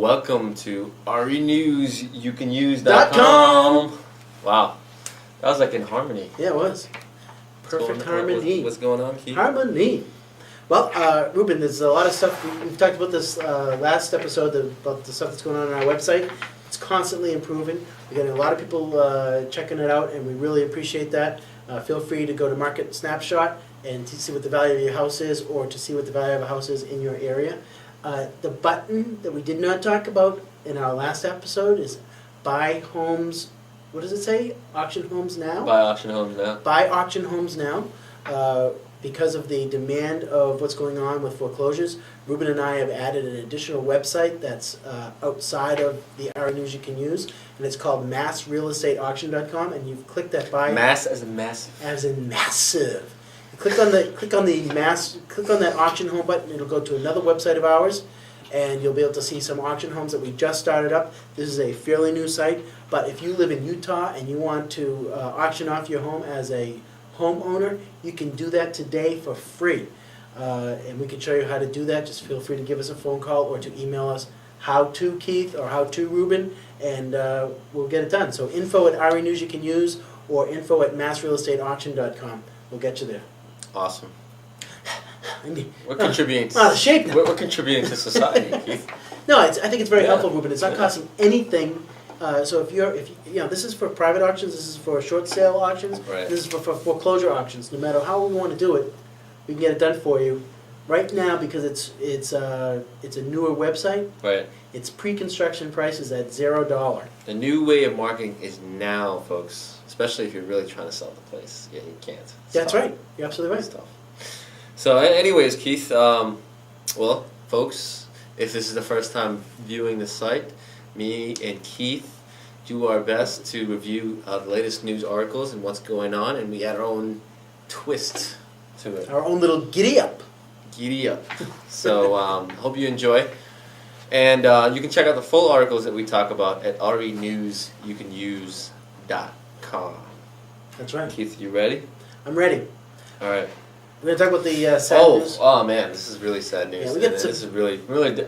Welcome to RENewsYouCanUse.com. Wow, that was like in harmony. Yeah, it was. Perfect harmony. What's going on, Keith? Harmony. Well, Ruben, there's a lot of stuff. We've talked about this last episode, about the stuff that's going on our website. It's constantly improving. We're getting a lot of people checking it out, and we really appreciate that. Feel free to go to Market Snapshot and to see what the value of your house is, or to see what the value of a house is in your area. The button that we did not talk about in our last episode is Buy Homes. What does it say? Auction Homes Now? Buy Auction Homes Now. Buy Auction Homes Now. Because of the demand of what's going on with foreclosures, Ruben and I have added an additional website that's outside of the RE News You Can Use, and it's called massrealestateauction.com, and you've clicked that buy. Mass as in massive. As in massive. You click on that auction home button, it'll go to another website of ours, and you'll be able to see some auction homes that we just started up. This is a fairly new site, but if you live in Utah and you want to auction off your home as a homeowner, you can do that today for free. And we can show you how to do that. Just feel free to give us a phone call or to email us how to Keith or how to Ruben, and we'll get it done. So info at RE News You Can Use or info at massrealestateauction.com. We'll get you there. Awesome. I mean, We're contributing. Out of shape now. We're contributing to society, Keith. No, I think it's very Yeah. helpful, Ruben. It's not costing anything. So if you this is for private auctions, this is for short sale auctions, Right. this is for foreclosure auctions. No matter how we want to do it, we can get it done for you. Right now, because it's a newer website, Right. its pre-construction price is at $0. The new way of marketing is now, folks. Especially if you're really trying to sell the place. Yeah, you can't. It's That's tough. right. You're absolutely right. It's tough. So, anyways, Keith. Well, folks, if this is the first time viewing the site, me and Keith do our best to review the latest news articles and what's going on, and we add our own twist to it. Our own little giddy up. Giddy up. So, hope you enjoy. And you can check out the full articles that we talk about at RENewsYouCanUse.com. That's right. Keith, you ready? I'm ready. All right. We're going to talk about the sad news. Oh man, this is really sad news. Yeah, This is really,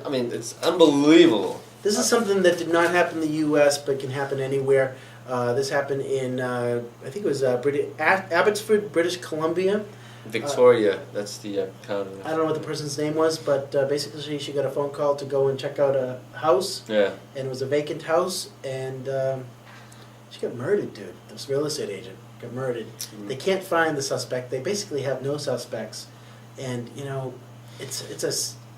I mean, it's unbelievable. This is something that did not happen in the U.S., but can happen anywhere. This happened in, I think it was Abbotsford, British Columbia. Victoria, that's the county. I don't know what the person's name was, but basically she got a phone call to go and check out a house. Yeah. And it was a vacant house, and she got murdered, dude. This real estate agent got murdered. Mm-hmm. They can't find the suspect. They basically have no suspects. And,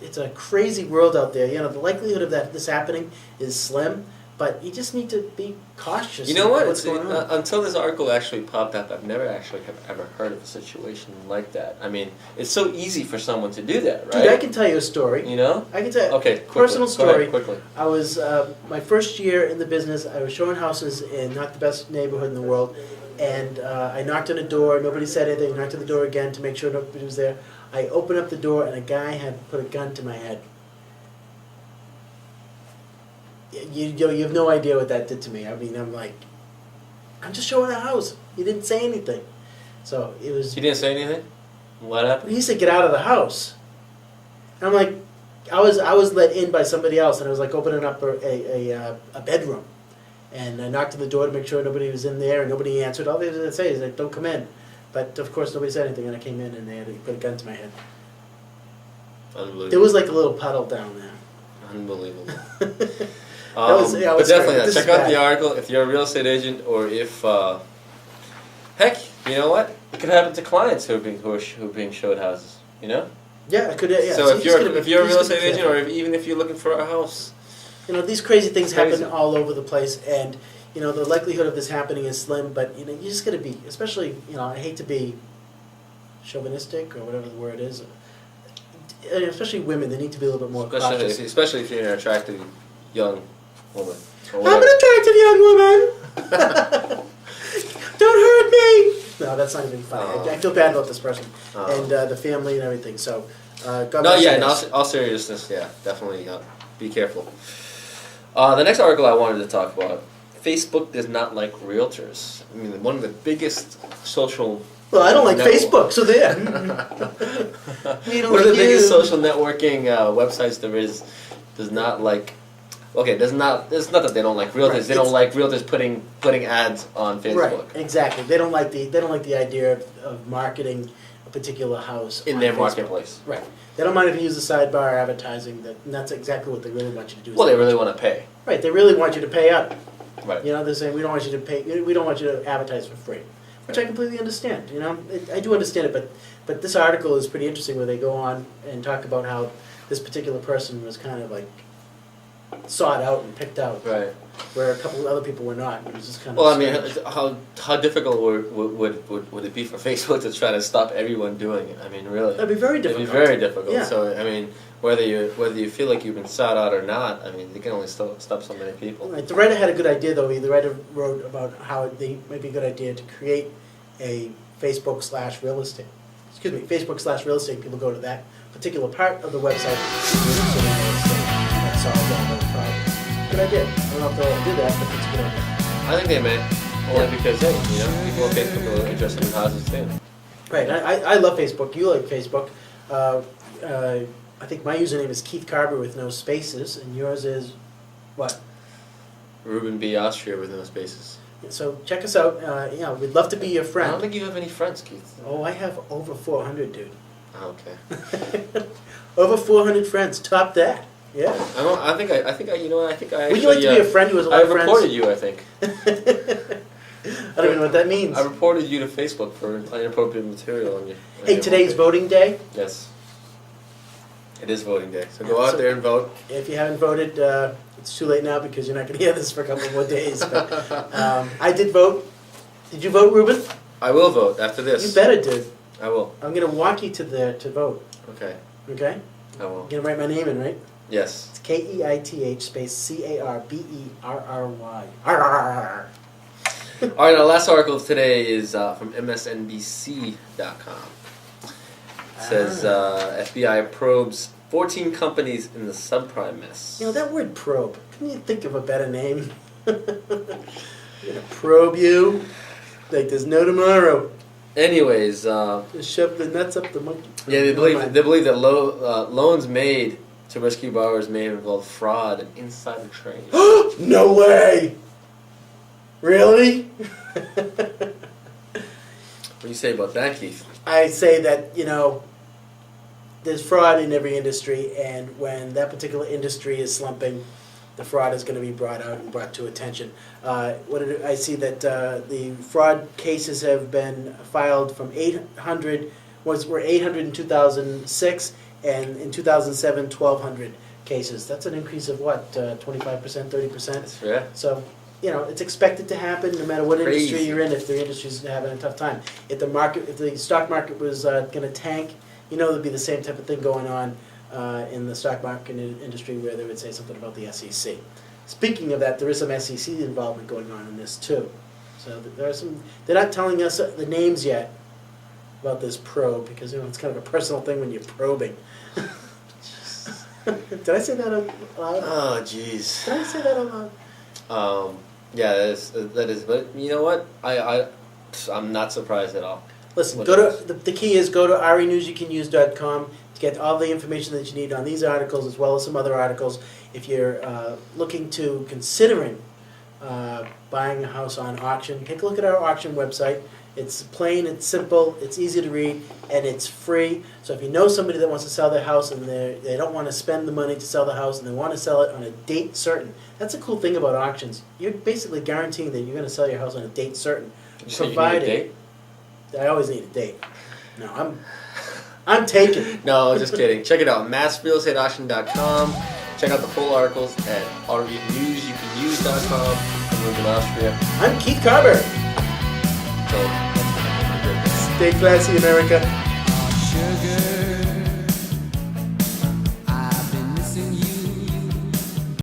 it's a crazy world out there. The likelihood of this happening is slim, but you just need to be cautious. You know what? What's going on? Until this article actually popped up, I've never actually ever heard of a situation like that. I mean, it's so easy for someone to do that, right? Dude, I can tell you a story. You know? I can tell you Okay, a personal quickly. Go story. ahead, quickly. I was, my first year in the business, I was showing houses in not the best neighborhood in the world, and I knocked on the door, nobody said anything, I knocked on the door again to make sure nobody was there. I opened up the door and a guy had put a gun to my head. You have no idea what that did to me. I mean, I'm like, I'm just showing a house. He didn't say anything. So it was... He didn't say anything? What happened? He said, get out of the house. And I'm like, I was let in by somebody else, and I was like opening up a bedroom. And I knocked on the door to make sure nobody was in there, and nobody answered. All they had to say is, like, don't come in. But, of course, nobody said anything, and I came in, and they had to put a gun to my head. Unbelievable. There was, like, a little puddle down there. Unbelievable. Was but definitely, this check is out bad. the article if you're a real estate agent, or if, heck, you know what? It could happen to clients who are being showed houses. You know? Yeah, it could. Yeah. So if you're a real estate agent, or even if you're looking for a house, these crazy things Crazy. happen all over the place, and the likelihood of this happening is slim. But you just got to be, especially I hate to be chauvinistic or whatever the word is. Especially women, they need to be a little bit more cautious. especially if you're an attractive young woman. I'm an attractive young woman. Don't hurt me. No, that's not even funny. Oh. I feel bad about this person and the family and everything. So, God bless you guys. In all seriousness, yeah, definitely be careful. The next article I wanted to talk about: Facebook does not like realtors. I mean, one of the biggest social. Well, I don't like Facebook, so there. One of the biggest social networking websites there is does not like okay, it's not that they don't like realtors. Right, They don't like realtors putting ads on Facebook. Right, exactly. They don't like the idea of marketing a particular house In on their Facebook. marketplace. Right. They don't mind if you use the sidebar advertising, and that's exactly what they really want you to do. Well, they really want to pay. Right, they really want you to pay up. Right. You know, they're saying we don't want you to pay. We don't want you to advertise for free, which I completely understand. You know, I do understand it, but this article is pretty interesting where they go on and talk about how this particular person was kind of like sought out and picked out, Right. where a couple of other people were not. It was just kind of. Well, I mean, strange. how difficult would it be for Facebook to try to stop everyone doing it? I mean, really. That'd be very difficult. It'd be very difficult. Yeah. So, I mean, whether you feel like you've been sought out or not, I mean, you can only stop so many people. Right. The writer had a good idea, though. The writer wrote about how it might be a good idea to create a Facebook/real estate. Excuse me, Facebook/real estate. People go to that particular part of the website. That solves all those problems. Good idea. I don't know if they'll do that, but it's a good idea. I think they may, only because hey, you know, people on Facebook are interested in houses too. Right. I love Facebook. You like Facebook. I think my username is Keith Carver with no spaces, and yours is what? Ruben B. Austria with no spaces. So check us out. Yeah, we'd love to be your I friend. don't think you have any friends, Keith. Oh, I have over 400, dude. Oh, okay. Over 400 friends. Top that. Yeah. I think I you know what, I think I Would actually, you like to be a friend who has a lot I of friends? reported you, I think. I don't even know what that means. I reported you to Facebook for inappropriate material on you. Hey, today's voting day. Yes. It is voting day, so go out there and vote. If you haven't voted, it's too late now because you're not going to hear this for a couple more days. But, I did vote. Did you vote, Ruben? I will vote after this. You better, dude. I will. I'm going to walk you to there to vote. Okay. Okay? I will. You're going to write my name in, right? Yes. It's Keith space CARBERRY. Arr. All right, our last article of today is from MSNBC.com. It says FBI probes 14 companies in the subprime mess. You know, that word probe, can you think of a better name? I'm going to probe you like there's no tomorrow. Anyways, Just shove the nuts up the monkey. yeah, they Never believe that loans made to rescue borrowers may have involved fraud and insider trading. mind. No way! Really? What do you say about that, Keith? I say that, you know, there's fraud in every industry, and when that particular industry is slumping, the fraud is going to be brought out and brought to attention. I see that the fraud cases have been filed from 800, were 800 in 2006, and in 2007, 1,200 cases. That's an increase of what, 25%, 30%? That's fair. So, you know, it's expected to happen no matter what industry Crazy. you're in. If the industry's having a tough time, if the stock market was going to tank, you know, there'd be the same type of thing going on in the stock market industry where they would say something about the SEC. Speaking of that, there is some SEC involvement going on in this too. So there are some. They're not telling us the names yet about this probe because, you know, it's kind of a personal thing when you're probing. Did I say that out loud? Oh, jeez. Did I say that out loud? Yeah, that is. But you know what? I'm not surprised at all. Listen, What go else? to the key is go to renewsyoucanuse.com to get all the information that you need on these articles as well as some other articles. If you're looking to considering buying a house on auction, take a look at our auction website. It's plain, it's simple, it's easy to read, and it's free. So if you know somebody that wants to sell their house and they don't want to spend the money to sell the house and they want to sell it on a date certain, that's a cool thing about auctions. You're basically guaranteeing that you're going to sell your house on a date certain. You say you need a date? I always need a date. No, I'm taking. No, just kidding. Check it out, massrealestateauction.com. Check out the full articles at renewsyoucanuse.com. I'm Ruben Austria. I'm Keith Carver. So, Stay classy, America.